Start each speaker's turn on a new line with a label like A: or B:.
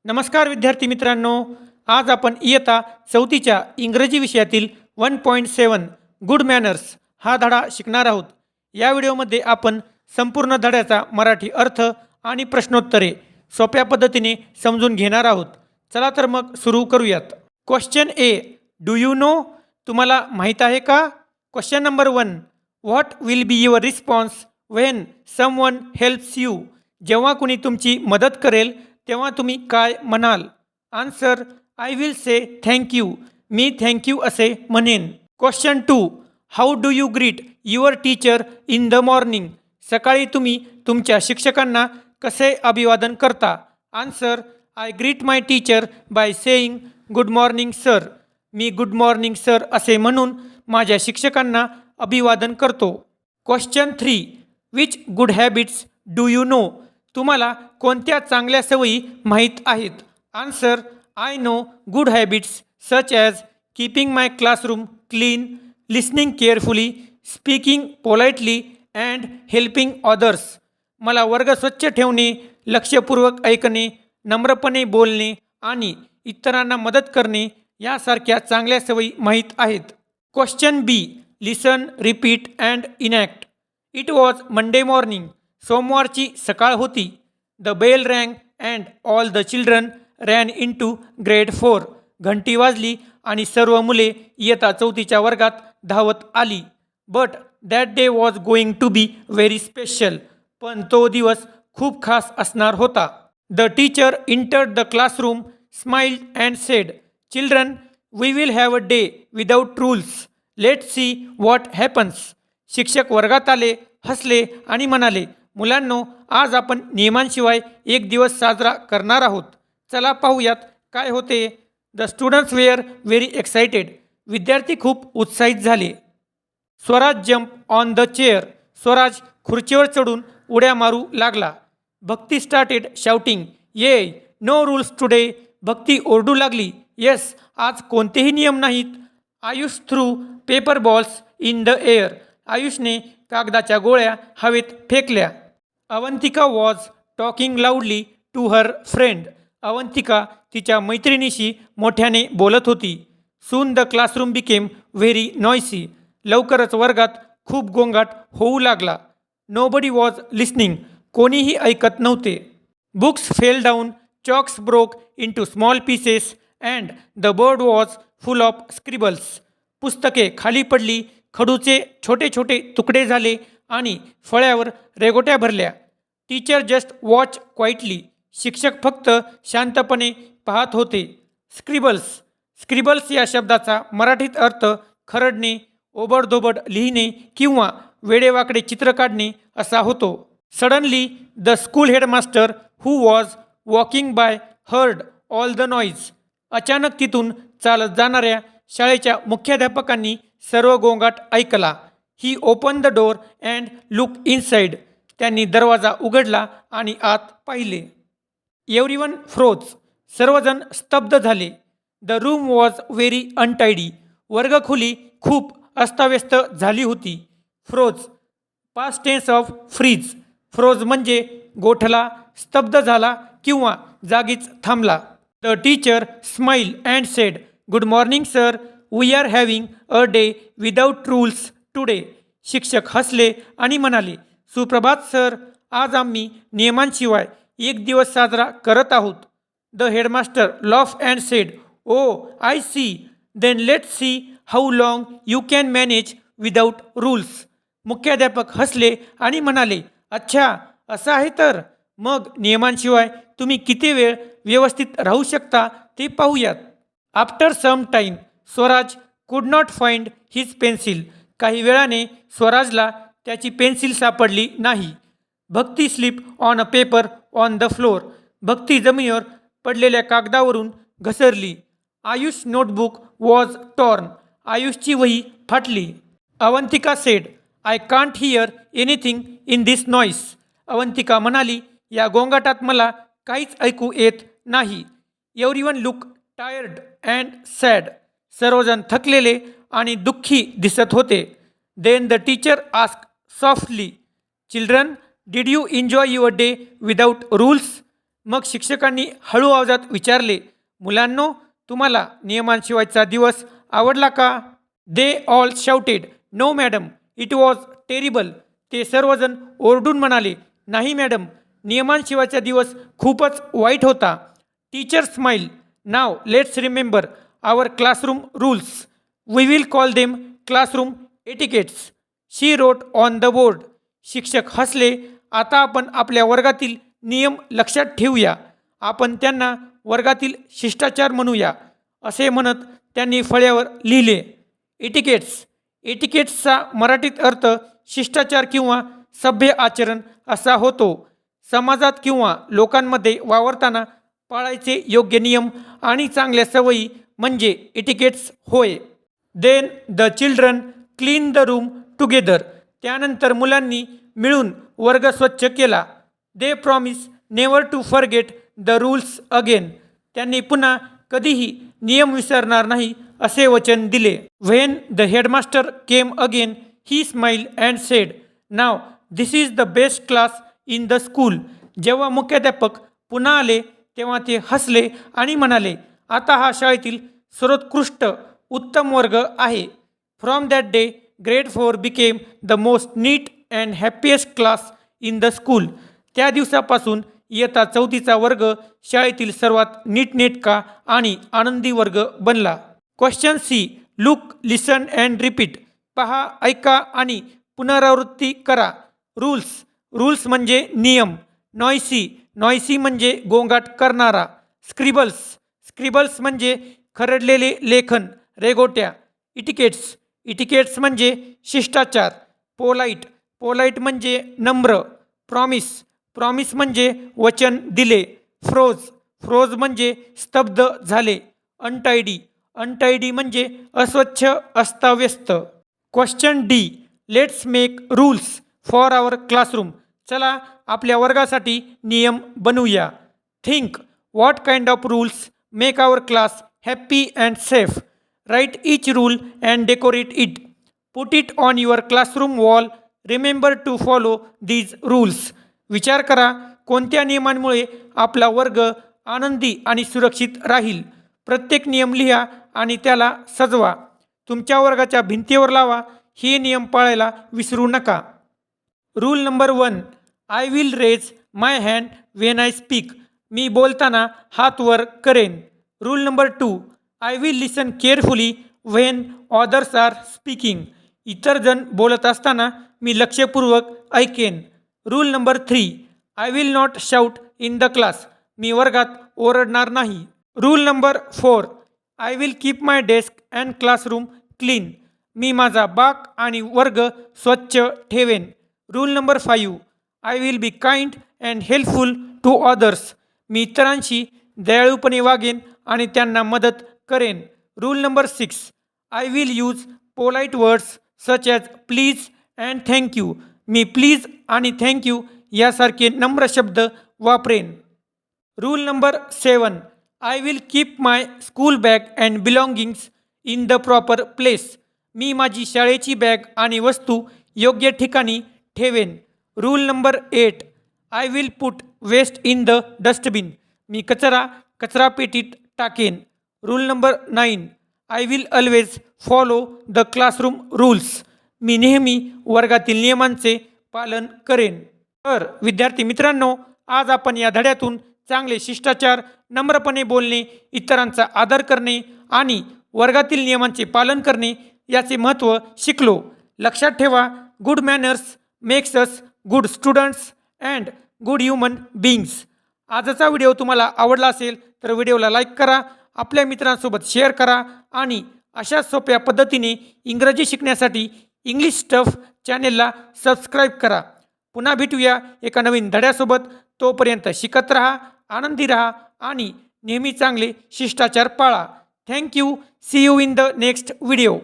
A: नमस्कार विद्यार्थी मित्रांनो, आज आपण इयत्ता चौथीच्या इंग्रजी विषयातील 1.7 गुड मॅनर्स हा धडा शिकणार आहोत. या व्हिडिओमध्ये आपण संपूर्ण धड्याचा मराठी अर्थ आणि प्रश्नोत्तरे सोप्या पद्धतीने समजून घेणार आहोत. चला तर मग सुरू करूयात. Question A, do you know? तुम्हाला माहीत आहे का? Question number 1, what will be your response when someone helps you? जेव्हा कुणी तुमची मदत करेल तेव्हा तुम्ही काय म्हणाल? Answer, I will say thank you. मी थँक्यू असे म्हणेन. Question 2, how do you greet your teacher in the morning? सकाळी तुम्ही तुमच्या शिक्षकांना कसे अभिवादन करता? Answer, I greet my teacher by saying good morning sir. मी गुड मॉर्निंग सर असे म्हणून माझ्या शिक्षकांना अभिवादन करतो. Question 3, which good habits do you know? तुम्हाला कोणत्या चांगल्या सवयी माहीत आहेत? Answer, I know good habits such as keeping my classroom clean, listening carefully, speaking politely and helping others. मला वर्ग स्वच्छ ठेवणे, लक्षपूर्वक ऐकणे, नम्रपणे बोलणे आणि इतरांना मदत करणे यासारख्या चांगल्या सवयी माहीत आहेत. Question B, listen, repeat and enact. It was Monday morning. सोमवारची सकाळ होती. The bell rang and all the children ran into grade 4. घंटी वाजली आणि सर्व मुले इयत्ता चौथीच्या वर्गात धावत आली. But that day was going to be very special. पण तो दिवस खूप खास असणार होता. The teacher entered the classroom, smiled and said, children, we will have a day without rules. Let's see what happens. शिक्षक वर्गात आले, हसले आणि म्हणाले, मुलांनो, आज आपण नियमांशिवाय एक दिवस साजरा करणार आहोत. चला पाहूयात काय होते. The students were very excited. विद्यार्थी खूप उत्साहित झाले. Swaraj jump on the chair. Swaraj खुर्चीवर चढून उड्या मारू लागला. Bhakti started shouting, yay no rules today. Bhakti ओरडू लागली, येस, आज कोणतेही नियम नाहीत. Ayush threw paper balls in the air. आयुषने कागदाच्या गोळ्या हवेत फेकल्या. Avantika was talking loudly to her friend. Avantika तिच्या मैत्रिणीशी मोठ्याने बोलत होती. Soon the classroom became very नॉयसी. लवकरच वर्गात खूप गोंगाट होऊ लागला. Nobody was listening. कोणीही ऐकत नव्हते. Books fell down, chalks broke into small pieces and the board was full of scribbles. पुस्तके खाली पडली, खडूचे छोटे छोटे तुकडे झाले आणि फळ्यावर रेघोट्या भरल्या. Teacher just watch quietly. शिक्षक फक्त शांतपणे पाहत होते. स्क्रिबल्स. स्क्रिबल्स या शब्दाचा मराठीत अर्थ खरडणे, ओबडधोबड लिहिणे किंवा वेडेवाकडे चित्र काढणे असा होतो. Suddenly the school headmaster who was walking by heard all the noise. अचानक तिथून चालत जाणाऱ्या शाळेच्या मुख्याध्यापकांनी सर्व गोंगाट ऐकला. He open the door and look inside. त्यांनी दरवाजा उघडला आणि आत पाहिले. Everyone froze. सर्वजण स्तब्ध झाले. द रूम वॉज व्हेरी अनटायडी. वर्गखोली खूप अस्ताव्यस्त झाली होती. Froze, past tense of freeze. Froze म्हणजे गोठला, स्तब्ध झाला किंवा जागीच थांबला. The teacher smile and sed, good morning sir, we are having a day without rules today. शिक्षक हसले आणि म्हणाले, सुप्रभात सर, आज आम्ही नियमांशिवाय एक दिवस साजरा करत आहोत. The headmaster laugh and said, oh I see, then let's see how long you can manage without rules. मुख्याध्यापक हसले आणि म्हणाले, अच्छा, असं आहे तर मग नियमांशिवाय तुम्ही किती वेळ व्यवस्थित राहू शकता ते पाहूयात. आफ्टर सम टाईम स्वराज कुड नॉट फाइंड हिज पेन्सिल. काही वेळाने स्वराजला त्याची पेन्सिल सापडली नाही. Bhakti slip on a paper on the floor. Bhakti जमिनीवर पडलेल्या कागदावरून घसरली. Ayush notebook was torn. आयुषची वही फाटली. Avantika said, I can't hear anything in this noise. Avantika म्हणाली, या गोंगाटात मला काहीच ऐकू येत नाही. Everyone look tired and sad. सर्वजण थकलेले आणि दुःखी दिसत होते. Then the teacher ask softly, children, did you enjoy your day without rules? मग शिक्षकांनी हळू आवाजात विचारले, मुलांनो, तुम्हाला नियमांशिवायचा दिवस आवडला का? They all shouted, no madam, it was terrible. ते सर्वजण ओरडून म्हणाले, नाही मॅडम, नियमांशिवायचा दिवस खूपच वाईट होता. Teacher smile, now let's remember our classroom rules. We will call them classroom etiquettes. She wrote on the board. शिक्षक हसले, आता आपण आपल्या वर्गातील नियम लक्षात ठेवूया. आपण त्यांना वर्गातील शिष्टाचार म्हणूया. असे म्हणत त्यांनी फळ्यावर लिहिले. एटिकेट्स. एटिकेट्सचा मराठीत अर्थ शिष्टाचार किंवा सभ्य आचरण असा होतो. समाजात किंवा लोकांमध्ये वावरताना पाळायचे योग्य नियम आणि चांगल्या सवयी म्हणजे एटिकेट्स होय. Then the children clean the room together. त्यानंतर मुलांनी मिळून वर्ग स्वच्छ केला. They promise never to forget the rules again. त्यांनी पुन्हा कधीही नियम विसरणार नाही असे वचन दिले. When the headmaster came again he smile and said, now this is the best class in the school. जेव्हा मुख्याध्यापक पुन्हा आले तेव्हा ते हसले आणि म्हणाले, आता हा शाळेतील सर्वोत्कृष्ट उत्तम वर्ग आहे. From that day grade 4 became the most neat and happiest class in the school. त्या दिवसापासून इयत्ता 4थीचा वर्ग शाळेतील सर्वात नीटनेटका आणि आनंदी वर्ग बनला. Question C. Look, listen and repeat. पहा, ऐका आणि पुनरावृत्ती करा. रूल्स. रूल्स म्हणजे नियम. नॉयसी. नॉयसी म्हणजे गोंगाट करणारा. स्क्रिबल्स. स्क्रिबल्स म्हणजे खरडलेले लेखन, रेघोट्या. इटिकेट्स. इटिकेट्स म्हणजे शिष्टाचार. पोलाईट. पोलाईट म्हणजे नम्र. प्रॉमिस. प्रॉमिस म्हणजे वचन दिले. फ्रोज. फ्रोज म्हणजे स्तब्ध झाले. अनटायडी. अनटायडी म्हणजे अस्वच्छ, अस्ताव्यस्त. Question D. Let's make rules for our classroom. चला आपल्या वर्गासाठी नियम बनवूया. Think, what kind of rules make our class happy and safe. Write each rule and decorate it. Put it on your classroom wall. Remember to follow these rules. विचार करा, कोणत्या नियमांमुळे आपला वर्ग आनंदी आणि सुरक्षित राहील. प्रत्येक नियम लिहा आणि त्याला सजवा. तुमच्या वर्गाच्या भिंतीवर लावा. हे नियम पाळायला विसरू नका. Rule number 1. I will raise my hand when I speak. मी बोलताना हात वर करेन. Rule number 2. I will listen carefully when others are speaking. इतर जण बोलत असताना मी लक्षपूर्वक ऐकेन. Rule number 3. I will not shout in the class. मी वर्गात ओरडणार नाही. Rule number 4. I will keep my desk and classroom clean. मी माझा बाक आणि वर्ग स्वच्छ ठेवेन. Rule number 5. I will be kind and helpful to others. मी इतरांशी दयाळूपणे वागेन आणि त्यांना मदत करेन. Rule number 6. I will use polite words such as please and thank you. मी प्लीज आणि थँक्यू यासारखे नम्र शब्द वापरेन. Rule number 7. I will keep my school bag and belongings in the proper place. मी माझी शाळेची बॅग आणि वस्तू योग्य ठिकाणी ठेवेन. Rule number 8. I will put waste in the dustbin. मी कचरा कचरापेटीत टाकेन. Rule number 9. I will always follow the classroom rules. मी नेहमी वर्गातील नियमांचे पालन करेन. तर विद्यार्थी मित्रांनो, आज आपण या धड्यातून चांगले शिष्टाचार, नम्रपणे बोलणे, इतरांचा आदर करणे आणि वर्गातील नियमांचे पालन करणे याचे महत्त्व शिकलो. लक्षात ठेवा, good manners makes us good students and good human beings. आजचा व्हिडिओ तुम्हाला आवडला असेल तर व्हिडिओला लाईक करा, आपल्या मित्रांसोबत शेअर करा आणि अशा सोप्या पद्धतीने इंग्रजी शिकण्यासाठी इंग्लिश स्टफ चॅनेलला सबस्क्राईब करा. पुन्हा भेटूया एका नवीन धड्यासोबत. तोपर्यंत शिकत राहा, आनंदी राहा आणि नेहमी चांगले शिष्टाचार पाळा. Thank you. See you in the next video.